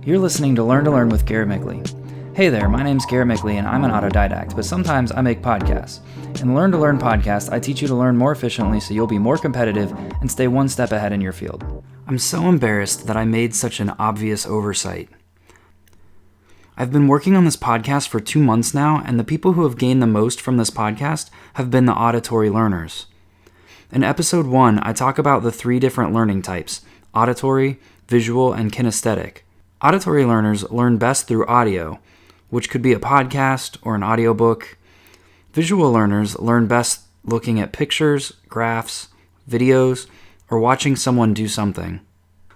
You're listening to Learn with Garrett Mickley. Hey there, my name's Garrett Mickley and I'm an autodidact, but sometimes I make podcasts. In the Learn podcast, I teach you to learn more efficiently so you'll be more competitive and stay one step ahead in your field. I'm so embarrassed that I made such an obvious oversight. I've been working on this podcast for 2 months now, and the people who have gained the most from this podcast have been the auditory learners. In episode 1, I talk about the 3 different learning types: auditory, visual, and kinesthetic. Auditory learners learn best through audio, which could be a podcast or an audiobook. Visual learners learn best looking at pictures, graphs, videos, or watching someone do something.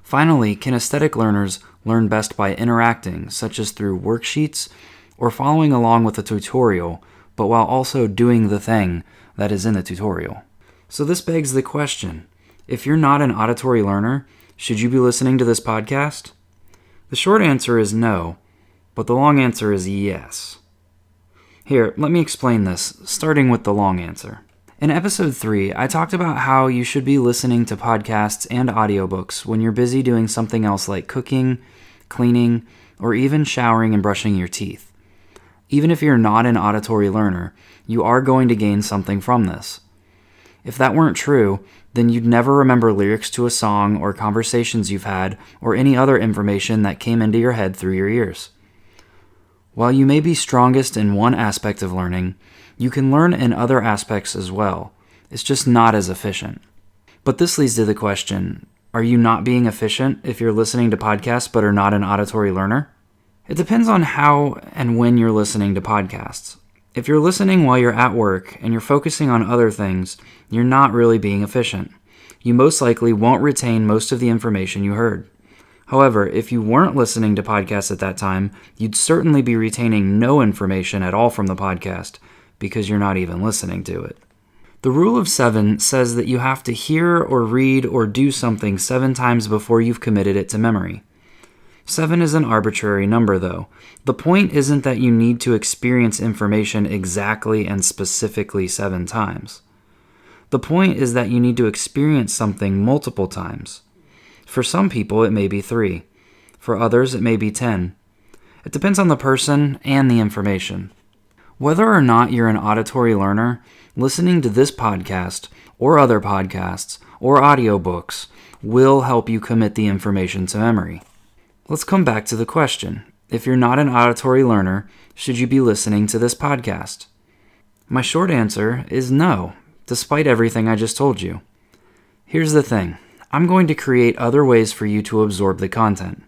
Finally, kinesthetic learners learn best by interacting, such as through worksheets or following along with a tutorial, but while also doing the thing that is in the tutorial. So this begs the question, if you're not an auditory learner, should you be listening to this podcast? The short answer is no, but the long answer is yes. Here, let me explain this, starting with the long answer. In episode 3, I talked about how you should be listening to podcasts and audiobooks when you're busy doing something else like cooking, cleaning, or even showering and brushing your teeth. Even if you're not an auditory learner, you are going to gain something from this. If that weren't true, then you'd never remember lyrics to a song or conversations you've had or any other information that came into your head through your ears. While you may be strongest in one aspect of learning, you can learn in other aspects as well. It's just not as efficient. But this leads to the question, are you not being efficient if you're listening to podcasts but are not an auditory learner? It depends on how and when you're listening to podcasts. If you're listening while you're at work and you're focusing on other things, you're not really being efficient. You most likely won't retain most of the information you heard. However, if you weren't listening to podcasts at that time, you'd certainly be retaining no information at all from the podcast because you're not even listening to it. The rule of 7 says that you have to hear or read or do something 7 times before you've committed it to memory. 7 is an arbitrary number, though. The point isn't that you need to experience information exactly and specifically 7 times. The point is that you need to experience something multiple times. For some people, it may be 3. For others, it may be 10. It depends on the person and the information. Whether or not you're an auditory learner, listening to this podcast, or other podcasts, or audiobooks will help you commit the information to memory. Let's come back to the question. If you're not an auditory learner, should you be listening to this podcast? My short answer is no, despite everything I just told you. Here's the thing. I'm going to create other ways for you to absorb the content.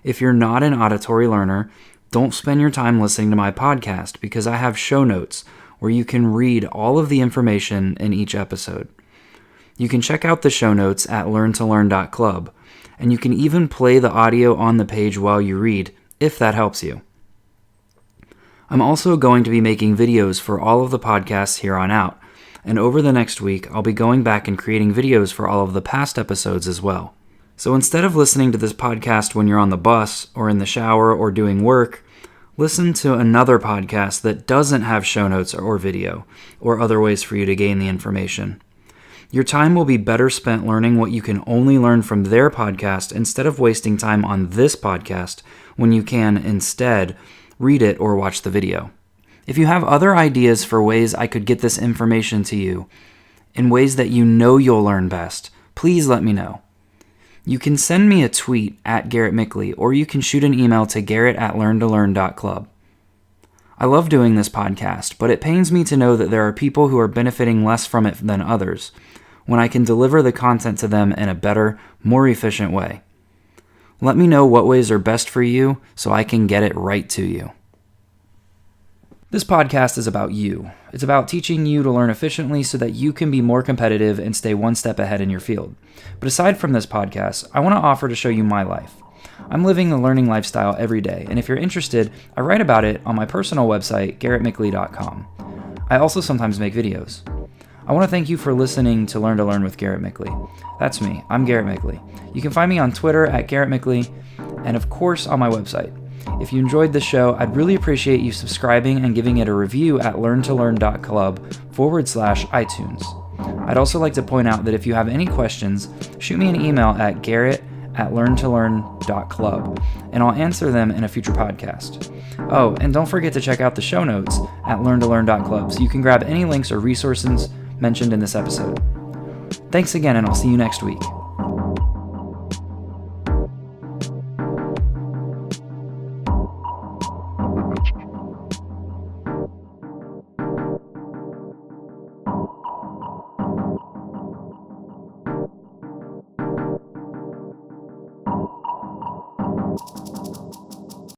If you're not an auditory learner, don't spend your time listening to my podcast because I have show notes where you can read all of the information in each episode. You can check out the show notes at learntolearn.club. And you can even play the audio on the page while you read, if that helps you. I'm also going to be making videos for all of the podcasts here on out, and over the next week, I'll be going back and creating videos for all of the past episodes as well. So instead of listening to this podcast when you're on the bus, or in the shower, or doing work, listen to another podcast that doesn't have show notes or video, or other ways for you to gain the information. Your time will be better spent learning what you can only learn from their podcast instead of wasting time on this podcast when you can instead read it or watch the video. If you have other ideas for ways I could get this information to you, in ways that you know you'll learn best, please let me know. You can send me a tweet at Garrett Mickley, or you can shoot an email to garrett@learntolearn.club. I love doing this podcast, but it pains me to know that there are people who are benefiting less from it than others, when I can deliver the content to them in a better, more efficient way. Let me know what ways are best for you so I can get it right to you. This podcast is about you. It's about teaching you to learn efficiently so that you can be more competitive and stay one step ahead in your field. But aside from this podcast, I want to offer to show you my life. I'm living the learning lifestyle every day, and if you're interested, I write about it on my personal website, garrettmickley.com. I also sometimes make videos. I want to thank you for listening to Learn with Garrett Mickley. That's me. I'm Garrett Mickley. You can find me on Twitter at Garrett Mickley, and of course on my website. If you enjoyed the show, I'd really appreciate you subscribing and giving it a review at learntolearn.club/iTunes. I'd also like to point out that if you have any questions, shoot me an email at garrett at learntolearn.club, and I'll answer them in a future podcast. Oh, and don't forget to check out the show notes at learntolearn.club so you can grab any links or resources mentioned in this episode. Thanks again, and I'll see you next week.